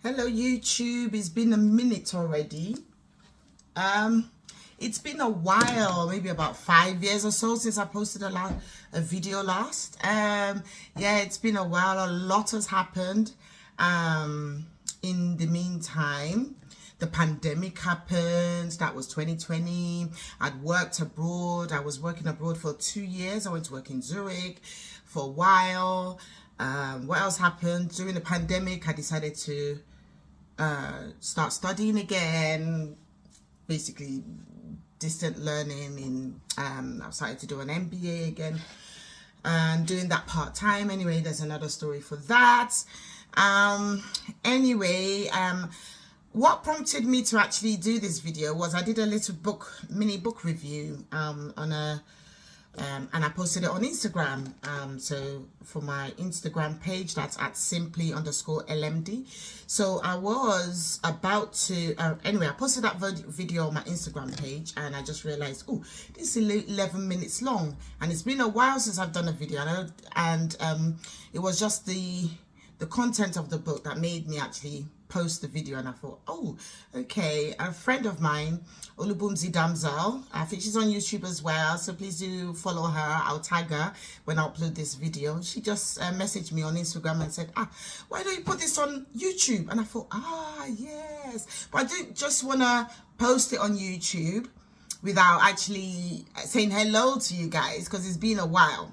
Hello YouTube, it's been a minute already. It's been a while, maybe about 5 years or so since I posted a video last. Yeah, it's been a while. A lot has happened. In the meantime, the pandemic happened. That was 2020. I'd worked abroad. I was working abroad for 2 years. I went to work in Zurich for a while. What else happened? During the pandemic, I decided to start studying again, basically distant learning. I started to do an MBA again and doing that part-time. Anyway, there's another story for that. What prompted me to actually do this video was I did a little mini book review and I posted it on Instagram. So for my Instagram page, that's at simply_LMD. So I was about to, anyway, I posted that video on my Instagram page and I just realized, oh, this is 11 minutes long. And it's been a while since I've done a video. And it was just the content of the book that made me actually post the video. And I thought, oh, okay, a friend of mine, Olubee UncommonDamsel, I think she's on YouTube as well, so please do follow her. I'll tag her when I upload this video. She just messaged me on Instagram and said, why don't you put this on YouTube? And I thought, yes, but I didn't just want to post it on YouTube without actually saying hello to you guys, because it's been a while.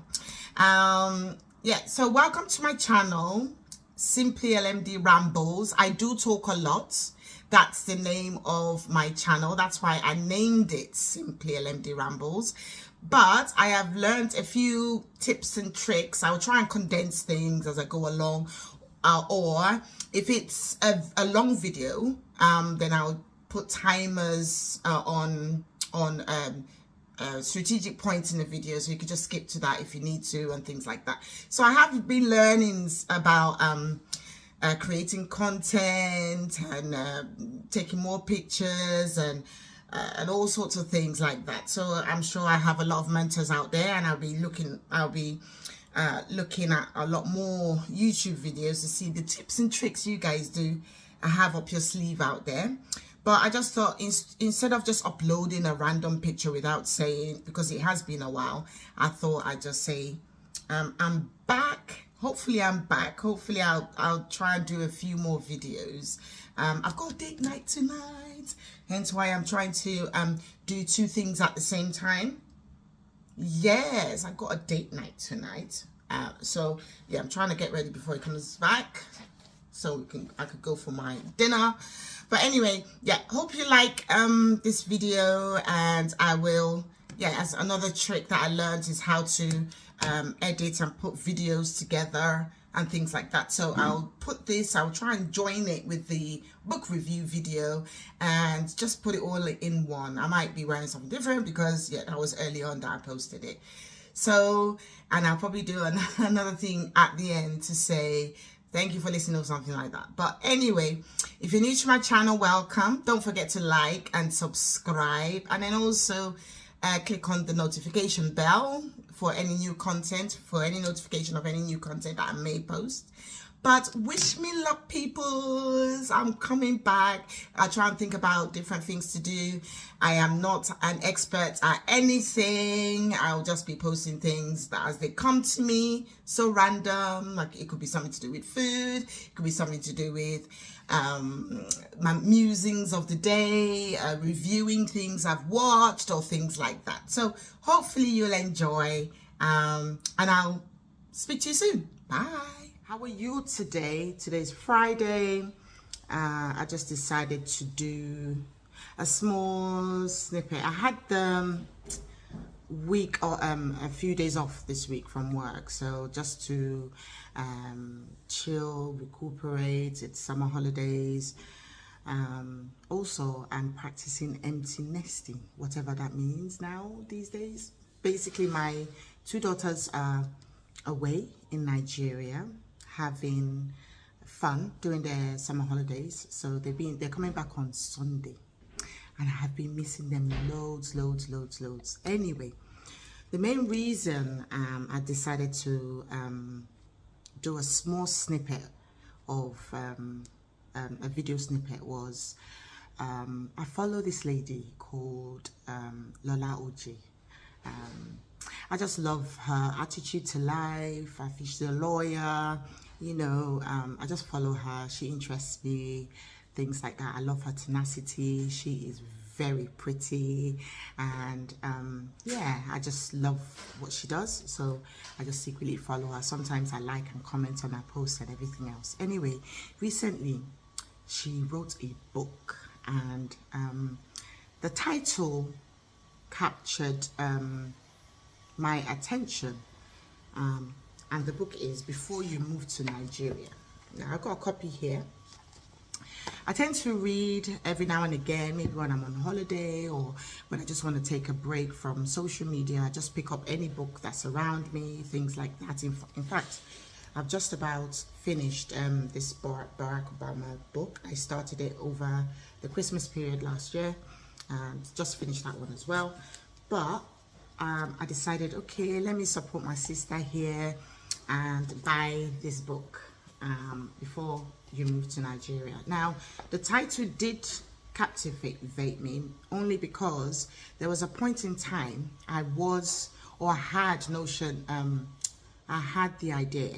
Yeah, so welcome to my channel, Simply LMD Rambles. I do talk a lot. That's the name of my channel. That's why I named it Simply LMD Rambles. But I have learned a few tips and tricks. I'll try and condense things as I go along. Or if it's a long video, then I'll put timers on strategic points in the video, so you could just skip to that if you need to, and things like that. So I have been learning about creating content and taking more pictures and all sorts of things like that. So I'm sure I have a lot of mentors out there, and I'll be looking at a lot more YouTube videos to see the tips and tricks you guys do have up your sleeve out there. But I just thought, instead of just uploading a random picture without saying, because it has been a while, I thought I'd just say, I'm back. Hopefully I'm back. Hopefully I'll try and do a few more videos. I've got a date night tonight, hence why I'm trying to do 2 things at the same time. Yes, I've got a date night tonight. So yeah, I'm trying to get ready before he comes back, so I could go for my dinner. But anyway, yeah, hope you like this video, and I will, yeah, as another trick that I learned is how to edit and put videos together and things like that. So I'll try and join it with the book review video and just put it all in one. I might be wearing something different because, yeah, that was early on that I posted it. So, and I'll probably do another thing at the end to say thank you for listening or something like that. But anyway, if you're new to my channel, welcome. Don't forget to like and subscribe, and then also click on the notification bell for any new content, for any notification of any new content that I may post. But wish me luck, peoples. I'm coming back. I try and think about different things to do. I am not an expert at anything. I'll just be posting things that as they come to me, so random. Like, it could be something to do with food. It could be something to do with my musings of the day, reviewing things I've watched or things like that. So hopefully you'll enjoy, and I'll speak to you soon. Bye. How are you today? Today's Friday. I just decided to do a small snippet. I had the week or a few days off this week from work, so just to chill, recuperate. It's summer holidays. Also, I'm practicing empty nesting, whatever that means now these days. Basically, my 2 daughters are away in Nigeria having fun during their summer holidays, so they're coming back on Sunday, and I have been missing them loads. Anyway, the main reason I decided to do a small snippet of a video snippet was, I follow this lady called Lola Oj. I just love her attitude to life. I think she's a lawyer, you know. I just follow her. She interests me, things like that. I love her tenacity. She is very pretty, and yeah, I just love what she does, so I just secretly follow her. Sometimes I like and comment on her posts and everything else. Anyway, recently she wrote a book, and the title captured my attention, and the book is Before You Move to Nigeria. Now I've got a copy here. I tend to read every now and again, maybe when I'm on holiday or when I just want to take a break from social media. I just pick up any book that's around me, things like that. In fact, I've just about finished this Barack Obama book. I started it over the Christmas period last year, and just finished that one as well. But I decided, okay, let me support my sister here and buy this book, Before You Move to Nigeria. Now, the title did captivate me only because there was a point in time I had the idea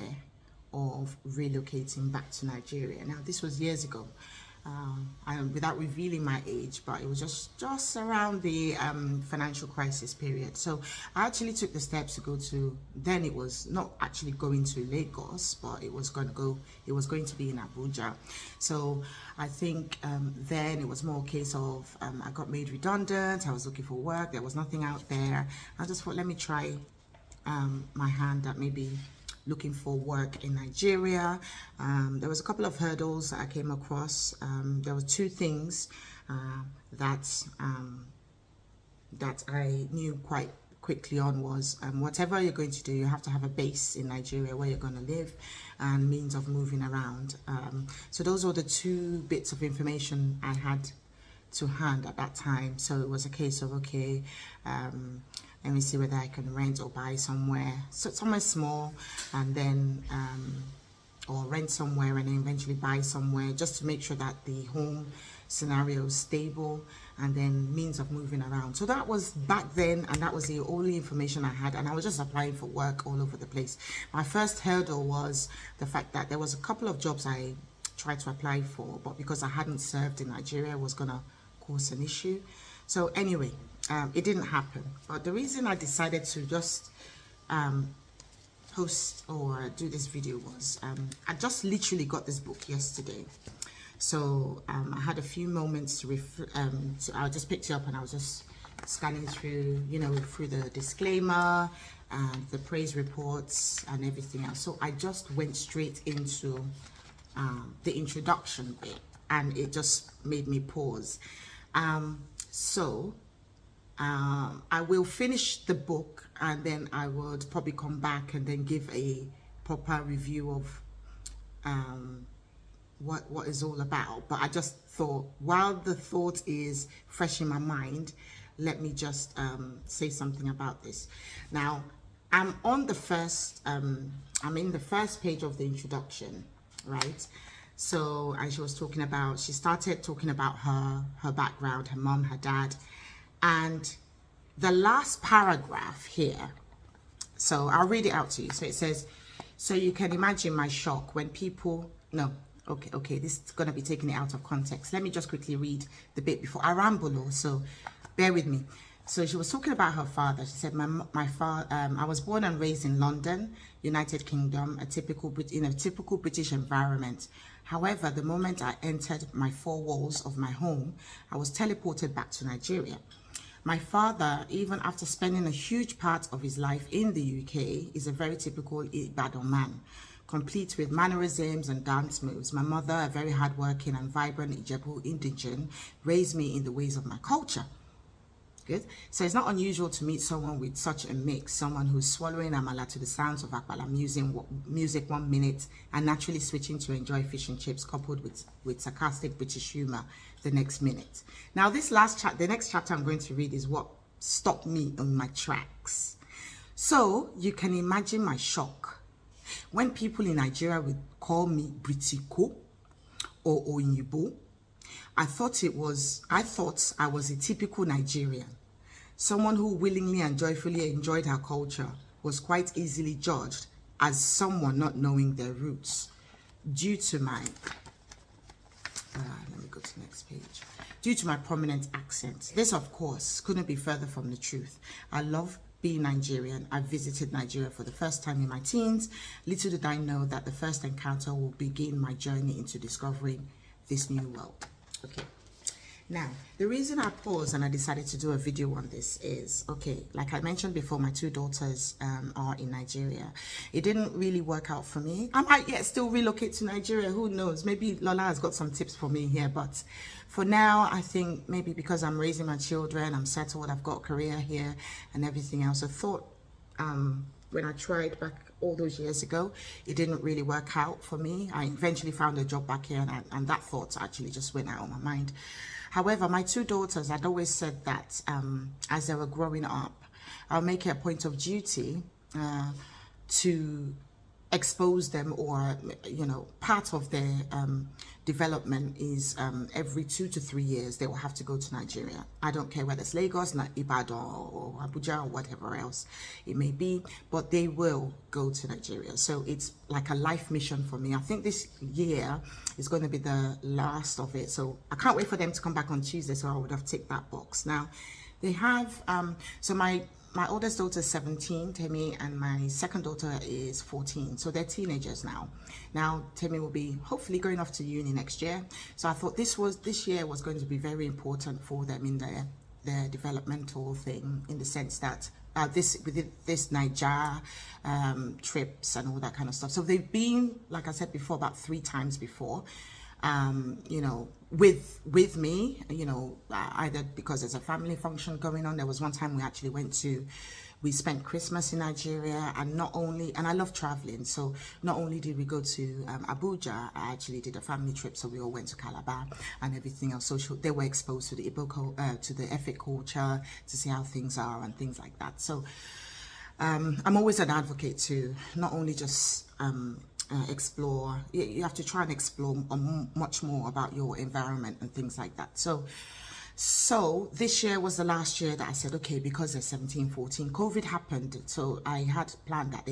of relocating back to Nigeria. Now, this was years ago. Without revealing my age, but it was just around the financial crisis period. So I actually took the steps to go to, then it was not actually going to Lagos, but it was going to be in Abuja. So I think then it was more a case of I got made redundant, I was looking for work, there was nothing out there. I just thought, let me try my hand at maybe looking for work in Nigeria. There was a couple of hurdles that I came across. There were two things that I knew quite quickly on was whatever you're going to do, you have to have a base in Nigeria where you're going to live and means of moving around. So those were the two bits of information I had to hand at that time. So it was a case of, okay, let me see whether I can rent or buy somewhere, so somewhere small, and then or rent somewhere and then eventually buy somewhere, just to make sure that the home scenario is stable, and then means of moving around. So that was back then, and that was the only information I had, and I was just applying for work all over the place. My first hurdle was the fact that there was a couple of jobs I tried to apply for, but because I hadn't served in Nigeria, it was gonna cause an issue. So anyway, it didn't happen. But the reason I decided to just post or do this video was I just literally got this book yesterday. So I had a few moments to I just picked it up and I was just scanning through, you know, through the disclaimer and the praise reports and everything else. So I just went straight into the introduction bit, and it just made me pause. I will finish the book, and then I would probably come back and then give a proper review of what it's all about. But I just thought, while the thought is fresh in my mind, let me just say something about this. Now, I'm on the first, I'm in the first page of the introduction, right? So, and she started talking about her background, her mom, her dad, and the last paragraph here, so I'll read it out to you. So it says, so you can imagine my shock when people, okay, this is going to be taking it out of context. Let me just quickly read the bit before I ramble, so bear with me. So she was talking about her father. She said, my father, I was born and raised in London, United Kingdom, in a typical British environment. However, the moment I entered my four walls of my home, I was teleported back to Nigeria. My father, even after spending a huge part of his life in the UK, is a very typical Ibadan man, complete with mannerisms and dance moves. My mother, a very hardworking and vibrant Ijebu indigene, raised me in the ways of my culture. Good. So it's not unusual to meet someone with such a mix, someone who's swallowing amala to the sounds of akbala music 1 minute and naturally switching to enjoy fish and chips coupled with sarcastic British humor the next minute. Now the next chapter I'm going to read is what stopped me on my tracks. So you can imagine my shock when people in Nigeria would call me Britiko, or Oyibo. I thought I was a typical Nigerian. Someone who willingly and joyfully enjoyed her culture was quite easily judged as someone not knowing their roots due to my, let me go to the next page, due to my prominent accent. This, of course, couldn't be further from the truth. I love being Nigerian. I visited Nigeria for the first time in my teens. Little did I know that the first encounter will begin my journey into discovering this new world. Okay. Now, the reason I paused and I decided to do a video on this is, okay, like I mentioned before, my two daughters are in Nigeria. It didn't really work out for me. I might yet still relocate to Nigeria. Who knows? Maybe Lola has got some tips for me here. But for now, I think maybe because I'm raising my children, I'm settled, I've got a career here and everything else. I thought when I tried back all those years ago, it didn't really work out for me. I eventually found a job back here, and that thought actually just went out of my mind. However, my two daughters, I'd always said that as they were growing up, I'll make it a point of duty to expose them, or, you know, part of their development is every 2 to 3 years they will have to go to Nigeria. I don't care whether it's Lagos, Ibadan, or Abuja, or whatever else it may be, but they will go to Nigeria. So it's like a life mission for me. I think this year is going to be the last of it, so I can't wait for them to come back on Tuesday, so I would have ticked that box. Now they have so my oldest daughter is 17, Temi, and my second daughter is 14. So they're teenagers now. Now Temi will be hopefully going off to uni next year. So I thought this year was going to be very important for them in their developmental thing, in the sense that this Niger trips and all that kind of stuff. So they've been, like I said before, about 3 times before. You know, with me, you know, either because there's a family function going on. There was one time we spent Christmas in Nigeria, and I love traveling, so not only did we go to Abuja, I actually did a family trip, so we all went to Calabar and everything else. So they were exposed to the to the Efik culture, to see how things are and things like that. So I'm always an advocate to not only just explore, you have to try and explore much more about your environment and things like that. So this year was the last year that I said, okay, because they're 17, 14, COVID happened, so I had planned that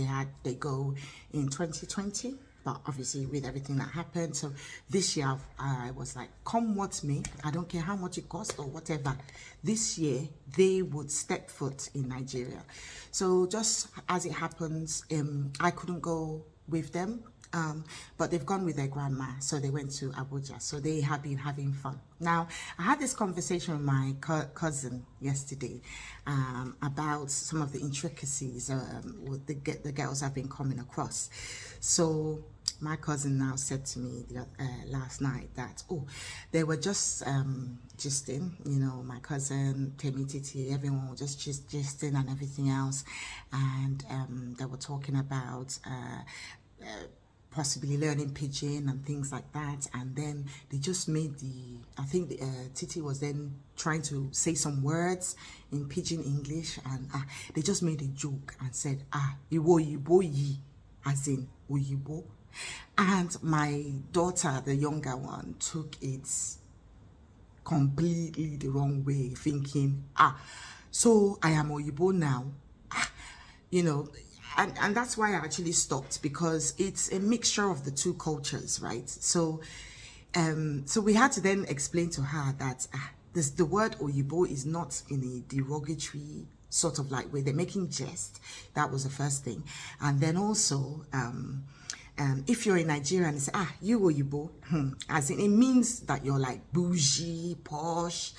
they go in 2020, but obviously with everything that happened, so this year I was like, come what may, I don't care how much it costs or whatever, this year they would step foot in Nigeria. So just as it happens, I couldn't go with them, but they've gone with their grandma, so they went to Abuja, so they have been having fun. Now I had this conversation with my cousin yesterday about some of the intricacies with the girls have been coming across. So my cousin now said to me last night that, oh, they were just gisting, you know, my cousin, Temi, Titi, everyone was just gisting and everything else, and they were talking about possibly learning pidgin and things like that. And then they just made I think Titi was then trying to say some words in pidgin English, and they just made a joke and said, Iwo Yibo yi, as in Oyibo. And my daughter, the younger one, took it completely the wrong way, thinking, so I am Oyibo now, you know. And that's why I actually stopped, because it's a mixture of the two cultures, right? So so we had to then explain to her that the word Oyibo is not in a derogatory sort of like way. They're making jest. That was the first thing. And then also, if you're in Nigeria and say, you Oyibo, as in, it means that you're like bougie, posh,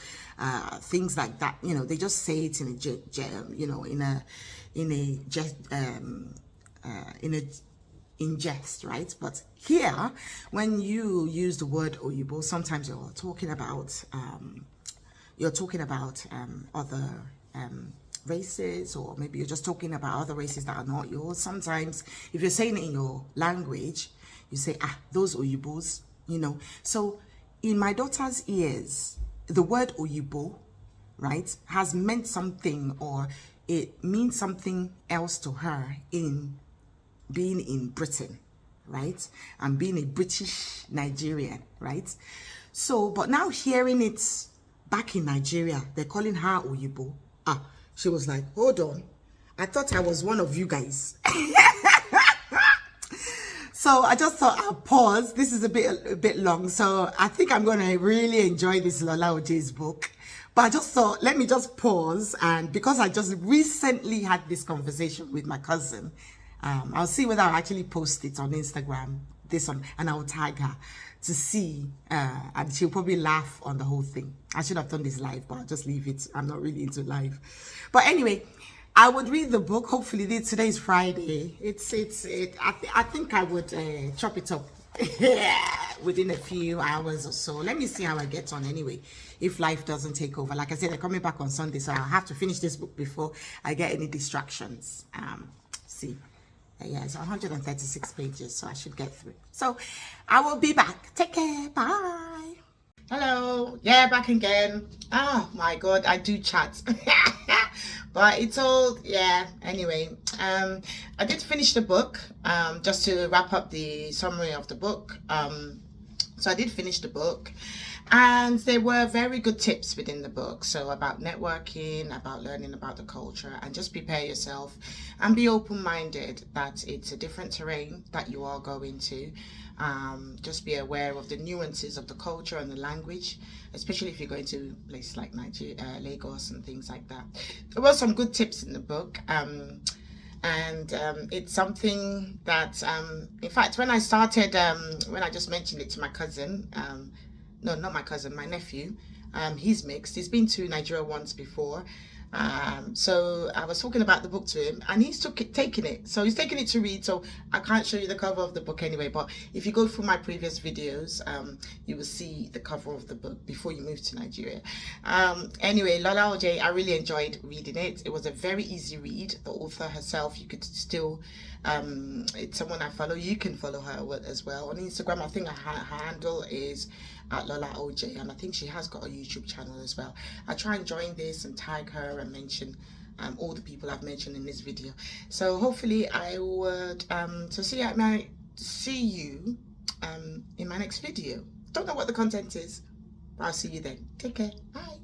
things like that. You know, they just say it in in jest, right? But here, when you use the word Oyibo, sometimes you're talking about other races, or maybe you're just talking about other races that are not yours. Sometimes if you're saying it in your language, you say, those Oyibos, you know. So in my daughter's ears, the word Oyibo, right, has meant something, or it means something else to her in being in Britain, right? And being a British Nigerian, right? So, but now hearing it back in Nigeria, they're calling her Oyibo. She was like, hold on, I thought I was one of you guys. So I just thought I'll pause. This is a bit long, so I think I'm gonna really enjoy this Lola Oj's book. But I just thought, let me just pause, and because I just recently had this conversation with my cousin, I'll see whether I'll actually post it on Instagram, and I'll tag her to see, and she'll probably laugh on the whole thing. I should have done this live, but I'll just leave it. I'm not really into live. But anyway, I would read the book. Hopefully, today is Friday. I think I would chop it up within a few hours or so. Let me see how I get on anyway, if life doesn't take over. Like I said, they're coming back on Sunday, so I'll have to finish this book before I get any distractions. See. Yeah, it's 136 pages, so I should get through. So I will be back. Take care. Bye. Hello. Yeah, back again. Oh my God, I do chat. But it's all, yeah, anyway. I did finish the book, just to wrap up the summary of the book. So I did finish the book, and there were very good tips within the book. So about networking, about learning about the culture, and just prepare yourself and be open-minded that it's a different terrain that you are going to. Just be aware of the nuances of the culture and the language, especially if you're going to places like Nigeria, Lagos and things like that. There were some good tips in the book. And it's something that, in fact, when I started, when I just mentioned it to my cousin, no, not my cousin, my nephew, he's mixed. He's been to Nigeria once before. So I was talking about the book to him, and he's taking it. So he's taking it to read. So I can't show you the cover of the book anyway, but if you go through my previous videos, you will see the cover of the book before you move to Nigeria. Anyway, Lola Oj, I really enjoyed reading it. It was a very easy read. The author herself, you could still, it's someone I follow. You can follow her as well on Instagram. I think her handle is at Lola Oj, and I think she has got a YouTube channel as well. I try and join this and tag her and mention all the people I've mentioned in this video. So hopefully I would see you in my next video. Don't know what the content is, but I'll see you then. Take care. Bye.